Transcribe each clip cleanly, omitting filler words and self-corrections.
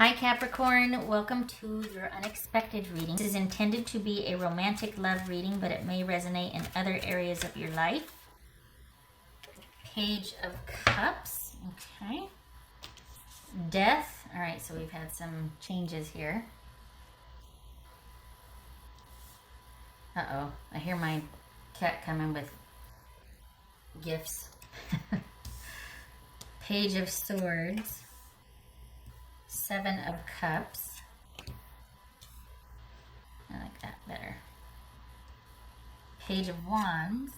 Hi Capricorn, welcome to your unexpected reading. This is intended to be a romantic love reading, but it may resonate in other areas of your life. Page of Cups, okay. Death, all right, so we've had some changes here. Uh-oh, I hear my cat coming with gifts. Page of Swords. Seven of Cups. I like that better. Page of Wands.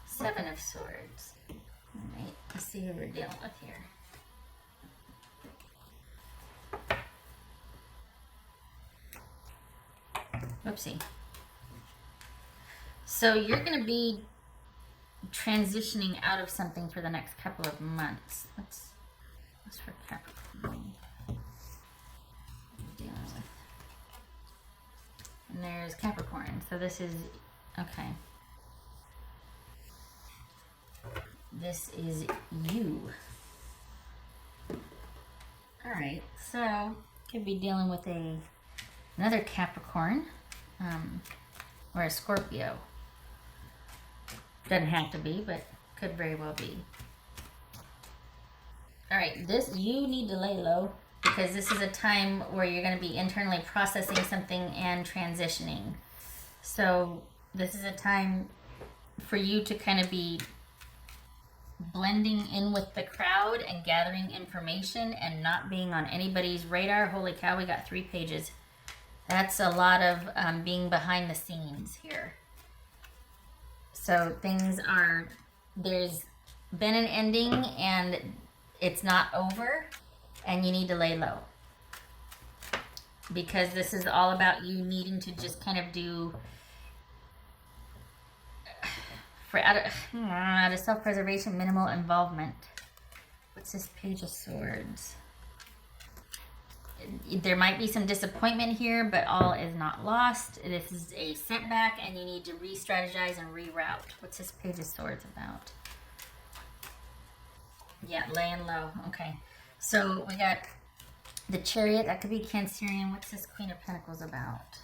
Seven of Swords. All right, let's see who we're dealing with here. Whoopsie. So you're going to be transitioning out of something for the next couple of months. What's for Capricorn? And there's Capricorn. So this is, okay. This is you. All right, so could be dealing with another Capricorn or a Scorpio. Doesn't have to be, but could very well be. All right, you need to lay low because this is a time where you're going to be internally processing something and transitioning. So this is a time for you to kind of be blending in with the crowd and gathering information and not being on anybody's radar. Holy cow, we got 3 pages. That's a lot of being behind the scenes here. So there's been an ending and it's not over and you need to lay low. Because this is all about you needing to just kind of do, out of self-preservation, minimal involvement. What's this Page of Swords? There might be some disappointment here, but all is not lost. This is a setback and you need to re-strategize and reroute. What's this Page of Swords about? Yeah, laying low. Okay. So we got the Chariot. That could be Cancerian. What's this Queen of Pentacles about?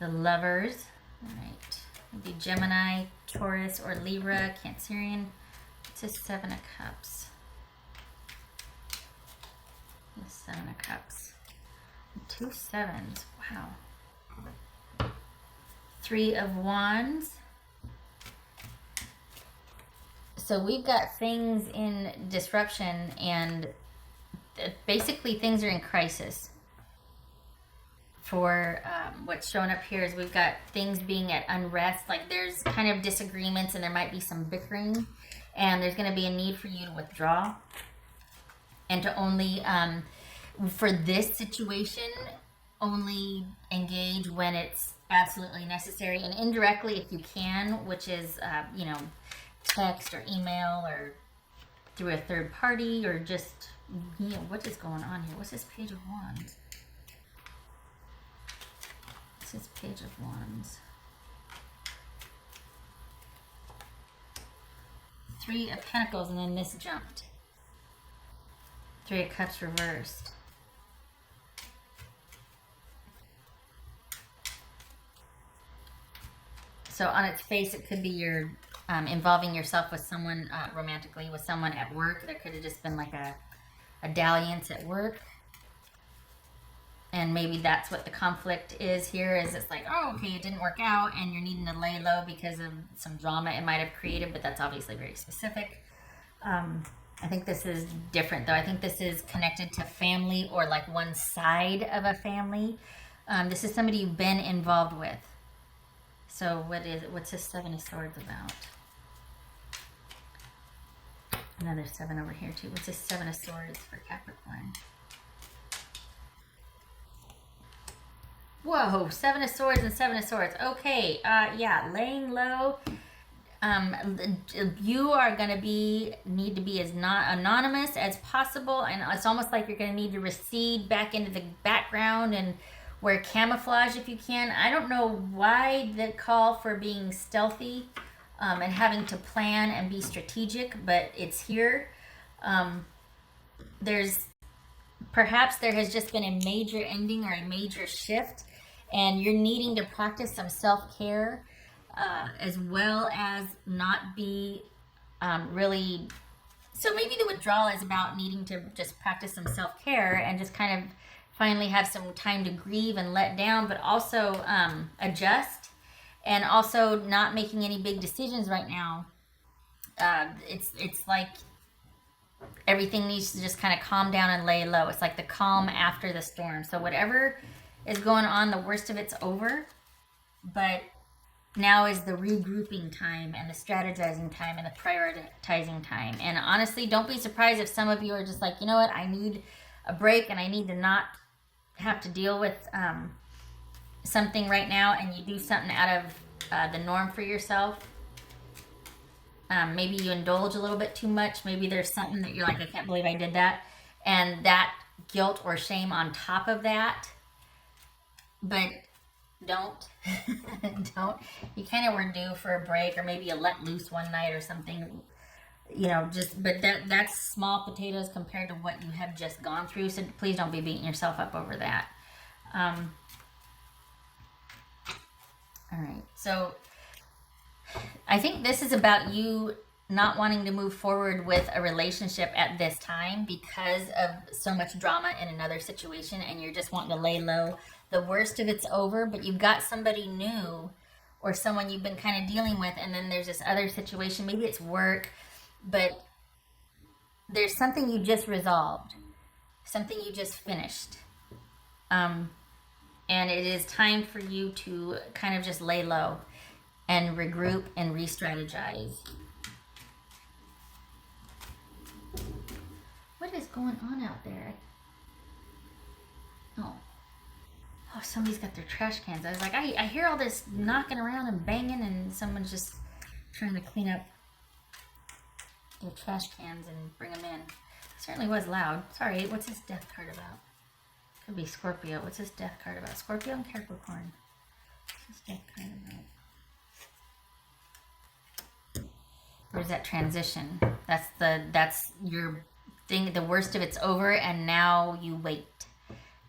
The Lovers. All right. Maybe Gemini, Taurus, or Libra, Cancerian. What's this Seven of Cups? The Seven of Cups. 2 sevens. Wow. 3 of Wands. So we've got things in disruption and basically things are in crisis. For what's showing up here is we've got things being at unrest. Like there's kind of disagreements and there might be some bickering. And there's going to be a need for you to withdraw. And to only, for this situation, only engage when it's absolutely necessary. And indirectly if you can, which is, text or email or through a third party or just, what is going on here? What's this Page of Wands? What's this Page of Wands? 3 of Pentacles and then this jumped. 3 of Cups reversed. So on its face, it could be you're involving yourself with someone romantically, with someone at work. There could have just been like a dalliance at work. And maybe that's what the conflict is here, is it's like, oh, okay, it didn't work out and you're needing to lay low because of some drama it might have created, but that's obviously very specific. I think this is different though. I think this is connected to family or like one side of a family. This is somebody you've been involved with. So what's this Seven of Swords about? Another 7 over here too. What's this 7 of Swords for Capricorn? Whoa, 7 of Swords and 7 of Swords. Okay, yeah, laying low. You are going to need to be as not anonymous as possible, and it's almost like you're going to need to recede back into the background and wear camouflage if you can. I don't know why the call for being stealthy. and having to plan and be strategic, but it's here. Perhaps there has just been a major ending or a major shift, and you're needing to practice some self-care, as well as not be really. So maybe the withdrawal is about needing to just practice some self-care and just kind of finally have some time to grieve and let down, but also adjust, and also not making any big decisions right now. It's like everything needs to just kind of calm down and lay low. It's like the calm after the storm. So whatever is going on, the worst of it's over, but now is the regrouping time and the strategizing time and the prioritizing time. And honestly, don't be surprised if some of you are just like, you know what, I need a break and I need to not have to deal with something right now, and you do something out of the norm for yourself. Maybe you indulge a little bit too much. Maybe there's something that you're like, I can't believe I did that. And that guilt or shame on top of that. But don't. Don't. You kind of were due for a break, or maybe you let loose one night or something. You know, but that's small potatoes compared to what you have just gone through. So please don't be beating yourself up over that. All right. So I think this is about you not wanting to move forward with a relationship at this time because of so much drama in another situation, and you're just wanting to lay low. The worst of it's over, but you've got somebody new or someone you've been kind of dealing with, and then there's this other situation. Maybe it's work, but there's something you just resolved, something you just finished. And it is time for you to kind of just lay low and regroup and re-strategize. What is going on out there? Oh, somebody's got their trash cans. I was like, I hear all this knocking around and banging, and someone's just trying to clean up their trash cans and bring them in. It certainly was loud. Sorry, what's this death card about? Could be Scorpio. What's this death card about? Scorpio and Capricorn. What's this death card about? Or is that transition? That's your thing. The worst of it's over, and now you wait.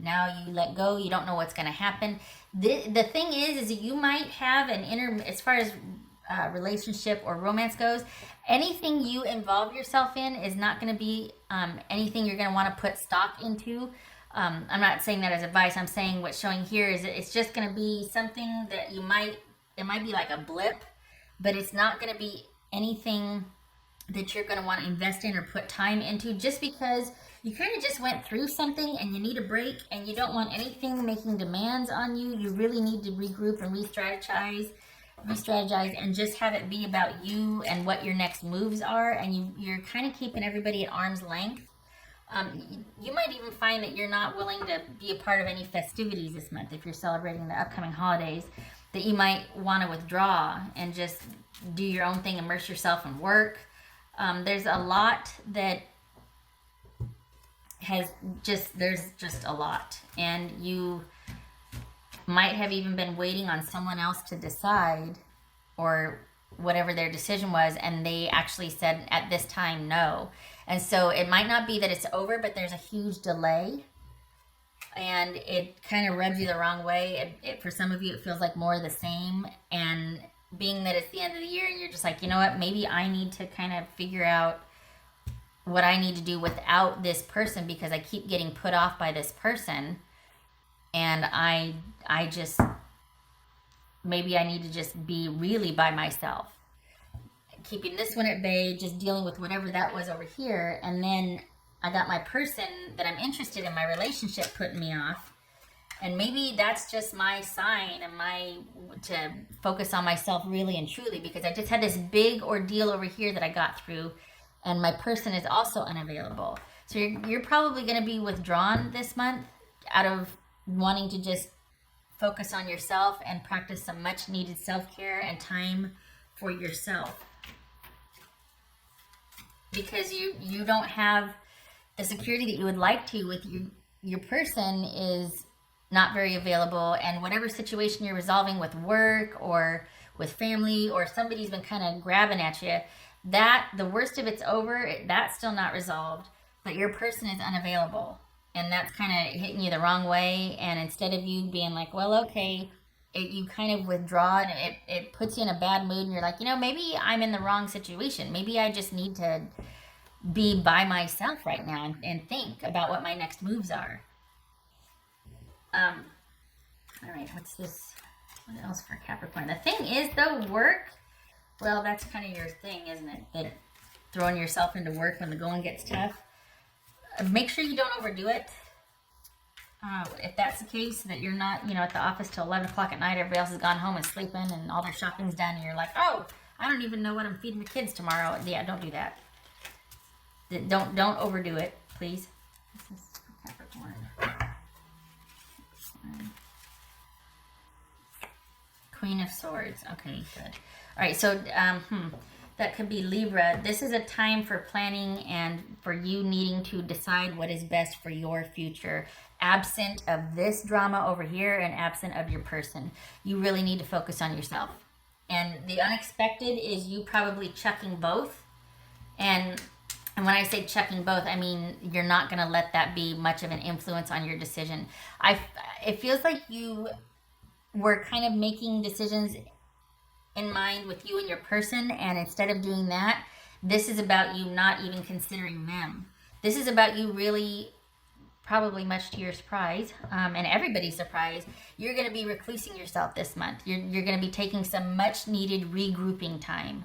Now you let go. You don't know what's going to happen. The thing is that you might have an inner, as far as relationship or romance goes, anything you involve yourself in is not going to be anything you're going to want to put stock into. I'm not saying that as advice. I'm saying what's showing here is that it's just going to be something that it might be like a blip, but it's not going to be anything that you're going to want to invest in or put time into, just because you kind of just went through something and you need a break, and you don't want anything making demands on you. You really need to regroup and re-strategize and just have it be about you and what your next moves are, and you're kind of keeping everybody at arm's length. You might even find that you're not willing to be a part of any festivities this month if you're celebrating the upcoming holidays, that you might want to withdraw and just do your own thing, immerse yourself in work. There's a lot that there's just a lot, and you might have even been waiting on someone else to decide, or whatever their decision was, and they actually said at this time no. And so it might not be that it's over, but there's a huge delay, and it kind of rubs you the wrong way. For some of you, it feels like more of the same, and being that it's the end of the year, and you're just like, you know what, maybe I need to kind of figure out what I need to do without this person, because I keep getting put off by this person, and I just, maybe I need to just be really by myself, keeping this one at bay, just dealing with whatever that was over here. And then I got my person that I'm interested in, my relationship, putting me off. And maybe that's just my sign and to focus on myself really and truly, because I just had this big ordeal over here that I got through, and my person is also unavailable. So you're probably going to be withdrawn this month out of wanting to just focus on yourself and practice some much needed self-care and time for yourself, because you don't have the security that you would like to with your person is not very available, and whatever situation you're resolving with work or with family, or somebody's been kind of grabbing at you, that the worst of it's over, that's still not resolved, but your person is unavailable. And that's kind of hitting you the wrong way. And instead of you being like, well, okay, you kind of withdraw, and it puts you in a bad mood. And you're like, maybe I'm in the wrong situation. Maybe I just need to be by myself right now and think about what my next moves are. All right, what's this? What else for Capricorn? The thing is, though, work, well, that's kind of your thing, isn't it? That throwing yourself into work when the going gets tough. Make sure you don't overdo it. If that's the case, that you're not, at the office till 11 o'clock at night, everybody else has gone home and sleeping, and all their shopping's done, and you're like, oh, I don't even know what I'm feeding the kids tomorrow. Yeah, don't do that. Don't overdo it, please. This is Capricorn. Queen of Swords. Okay, good. All right, so that could be Libra. This is a time for planning and for you needing to decide what is best for your future. Absent of this drama over here and absent of your person. You really need to focus on yourself. And the unexpected is you probably checking both. And when I say checking both, I mean you're not going to let that be much of an influence on your decision. It feels like you were kind of making decisions in mind with you and your person, and instead of doing that, this is about you not even considering them. This is about you really, probably much to your surprise, and everybody's surprise, you're going to be reclusing yourself this month. You're going to be taking some much needed regrouping time.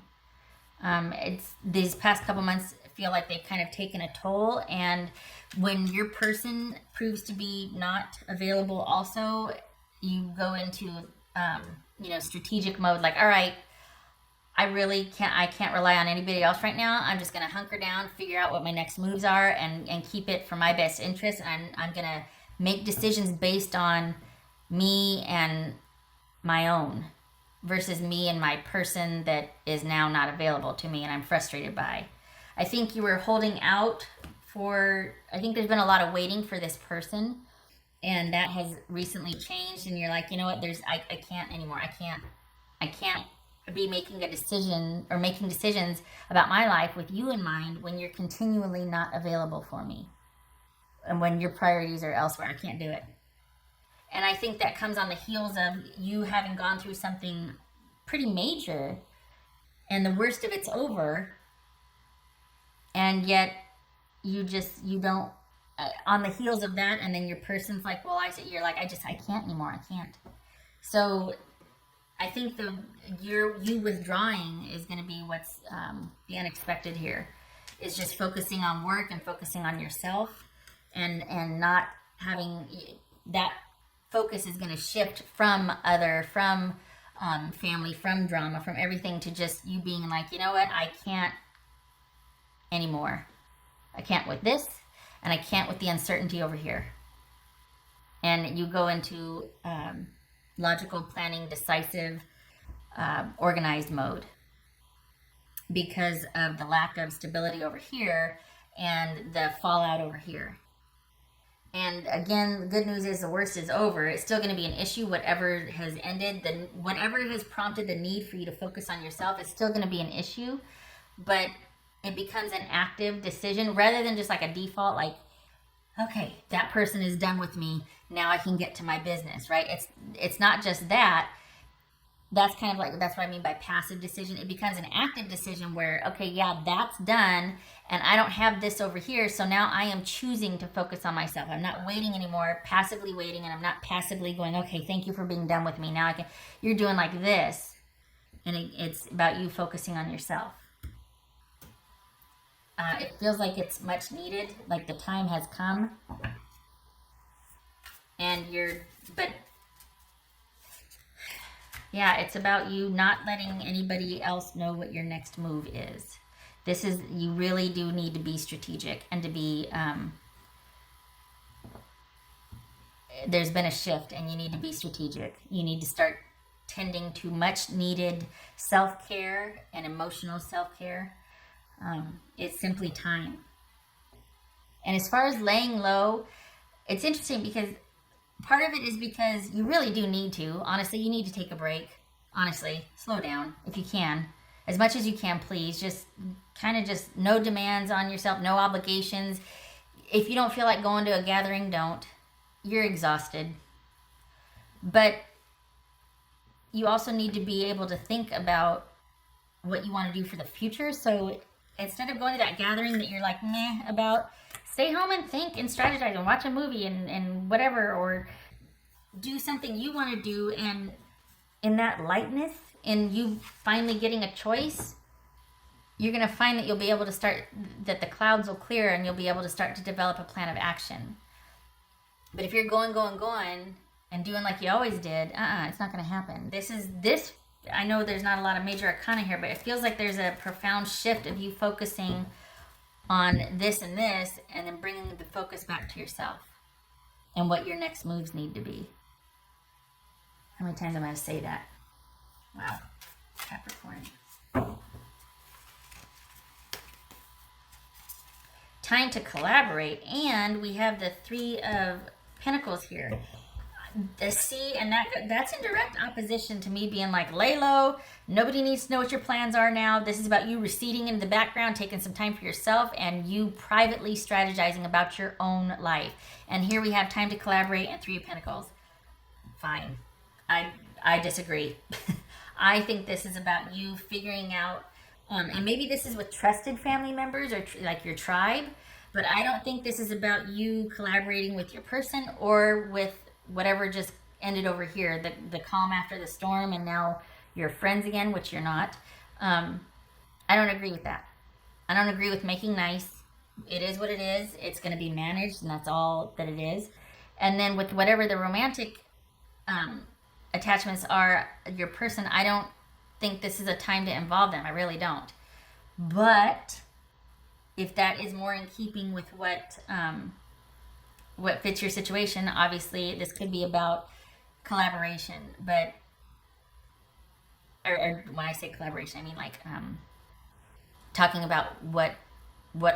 These past couple months feel like they've kind of taken a toll, and when your person proves to be not available also, you go into strategic mode, like, all right, I can't rely on anybody else right now. I'm just going to hunker down, figure out what my next moves are, and keep it for my best interest. And I'm going to make decisions based on me and my own versus me and my person that is now not available to me and I'm frustrated by. I think you were holding out I think there's been a lot of waiting for this person, and that has recently changed, and you're like, you know what, I can't anymore. I can't be making a decision or making decisions about my life with you in mind when you're continually not available for me and when your priorities are elsewhere. I can't do it. And I think that comes on the heels of you having gone through something pretty major, and the worst of it's over, and yet you don't, on the heels of that, and then your person's like, well, you're like, I can't anymore. I can't. So I think you withdrawing is going to be what's the unexpected here, is just focusing on work and focusing on yourself, and not having that focus is going to shift from family, from drama, from everything, to just you being like, you know what, I can't anymore. I can't with this, and I can't with the uncertainty over here. And you go into logical, planning, decisive, organized mode because of the lack of stability over here and the fallout over here. And again, the good news is the worst is over. It's still going to be an issue. Whatever has ended, whatever has prompted the need for you to focus on yourself, it's still going to be an issue. But it becomes an active decision rather than just like a default, like, okay, that person is done with me. Now I can get to my business, right? It's not just that. That's kind of like, that's what I mean by passive decision. It becomes an active decision where, okay, yeah, that's done, and I don't have this over here, so now I am choosing to focus on myself. I'm not waiting anymore, passively waiting, and I'm not passively going, okay, thank you for being done with me. Now I can. You're doing like this, and it's about you focusing on yourself. It feels like it's much needed, like the time has come, and but yeah, it's about you not letting anybody else know what your next move is. You really do need to be strategic and to be, there's been a shift and you need to be strategic. You need to start tending to much needed self-care and emotional self-care. It's simply time. And as far as laying low, it's interesting because part of it is because you really do need to. Honestly, you need to take a break. Honestly, slow down if you can. As much as you can, please. Just kind of just no demands on yourself, no obligations. If you don't feel like going to a gathering, don't. You're exhausted. But you also need to be able to think about what you want to do for the future. So instead of going to that gathering that you're like meh about, stay home and think and strategize and watch a movie and whatever, or do something you want to do. And in that lightness, in you finally getting a choice, you're going to find that you'll be able to start, that the clouds will clear and you'll be able to start to develop a plan of action. But if you're going and doing like you always did, it's not going to happen. This I know there's not a lot of major arcana here, but it feels like there's a profound shift of you focusing on this and this, and then bringing the focus back to yourself and what your next moves need to be. How many times am I going to say that? Wow. Capricorn. Time to collaborate. And we have the Three of Pentacles here. The C, and that's in direct opposition to me being like, lay low. Nobody needs to know what your plans are now. This is about you receding into the background, taking some time for yourself, and you privately strategizing about your own life. And here we have time to collaborate and Three of Pentacles. Fine. I disagree. I think this is about you figuring out, and maybe this is with trusted family members or like your tribe, but I don't think this is about you collaborating with your person or with whatever just ended over here, the calm after the storm, and now you're friends again, which you're not. I don't agree with that. I don't agree with making nice. It is what it is. It's going to be managed, and that's all that it is. And then with whatever the romantic attachments are, your person, I don't think this is a time to involve them. I really don't. But if that is more in keeping with what fits your situation, obviously this could be about collaboration. But or when I say collaboration, I mean like talking about what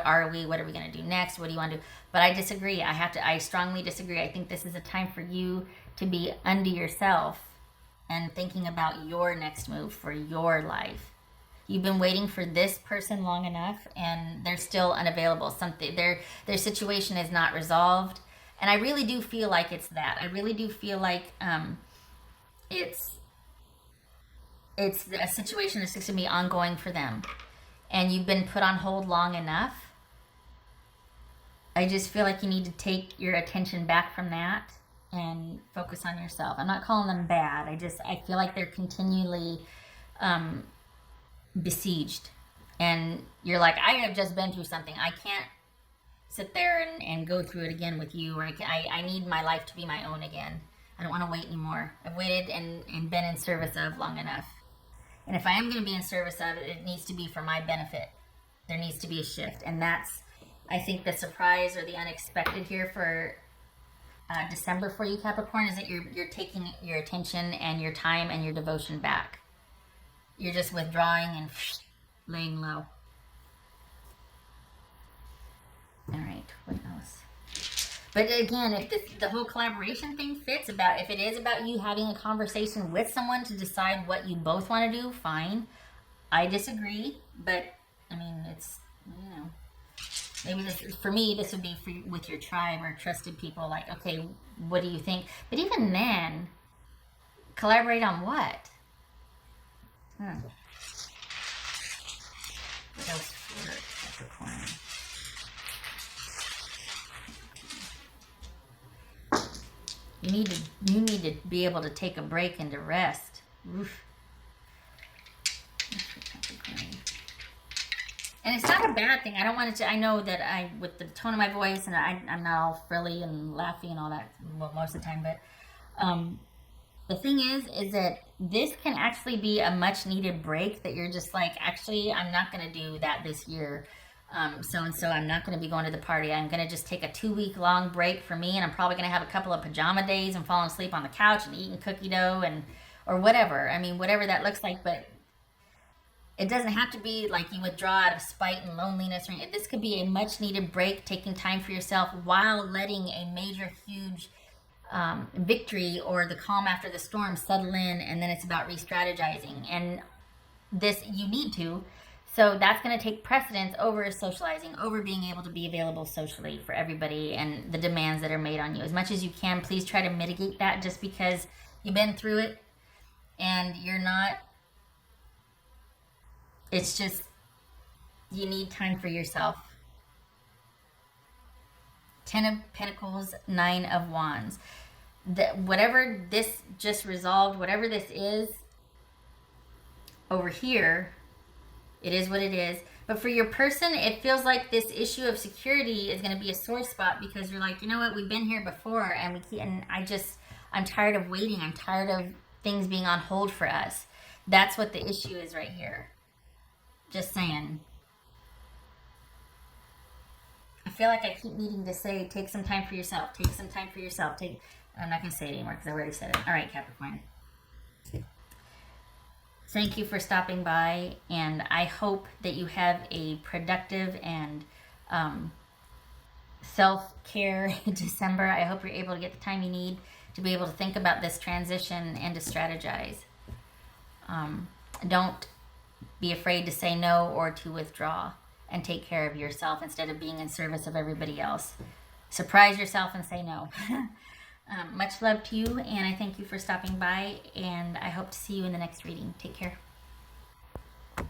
are we going to do next, what do you want to do. But I disagree. I strongly disagree. I think this is a time for you to be unto yourself and thinking about your next move for your life. You've been waiting for this person long enough, and they're still unavailable. Their situation is not resolved, and I really do feel like it's that. I really do feel like it's a situation that's going to be ongoing for them, and you've been put on hold long enough. I just feel like you need to take your attention back from that and focus on yourself. I'm not calling them bad. I feel like they're continually besieged, and you're like, I have just been through something. I can't sit there and go through it again with you, or I need my life to be my own again. I don't want to wait anymore. I've waited and been in service of long enough. And if I am going to be in service of it, it needs to be for my benefit. There needs to be a shift, and that's, I think, the surprise or the unexpected here for December for you, Capricorn, is that you're taking your attention and your time and your devotion back. You're just withdrawing and laying low. All right, what else? But again, if the whole collaboration thing fits, if it is about you having a conversation with someone to decide what you both want to do, fine. I disagree, but I mean, it's, maybe for me, this would be with your tribe or trusted people. Like, okay, what do you think? But even then, collaborate on what? What else for Capricorn? You need to be able to take a break and to rest. Oof. And it's not a bad thing. I don't want it to. I know that with the tone of my voice, and I'm not all frilly and laughy and all that most of the time. But the thing is that this can actually be a much needed break. That you're just like, actually, I'm not going to do that this year. So I'm not going to be going to the party. I'm going to just take a 2-week long break for me, and I'm probably going to have a couple of pajama days and falling asleep on the couch and eating cookie dough or whatever. I mean, whatever that looks like, but it doesn't have to be like you withdraw out of spite and loneliness. This could be a much needed break, taking time for yourself while letting a major, huge victory or the calm after the storm settle in, and then it's about re-strategizing. And this, you need to. So that's going to take precedence over socializing, over being able to be available socially for everybody and the demands that are made on you. As much as you can, please try to mitigate that, just because you've been through it and you're not, it's just, you need time for yourself. 10 of Pentacles, 9 of Wands. Whatever this just resolved, whatever this is over here, it is what it is. But for your person, it feels like this issue of security is going to be a sore spot, because you're like, you know what, we've been here before, and we can't, and I'm tired of waiting. I'm tired of things being on hold for us. That's what the issue is right here. Just saying. I feel like I keep needing to say, take some time for yourself. Take some time for yourself. I'm not going to say it anymore because I already said it. All right, Capricorn. Thank you for stopping by, and I hope that you have a productive and self-care December. I hope you're able to get the time you need to be able to think about this transition and to strategize. Don't be afraid to say no or to withdraw, and take care of yourself instead of being in service of everybody else. Surprise yourself and say no. Much love to you, and I thank you for stopping by, and I hope to see you in the next reading. Take care.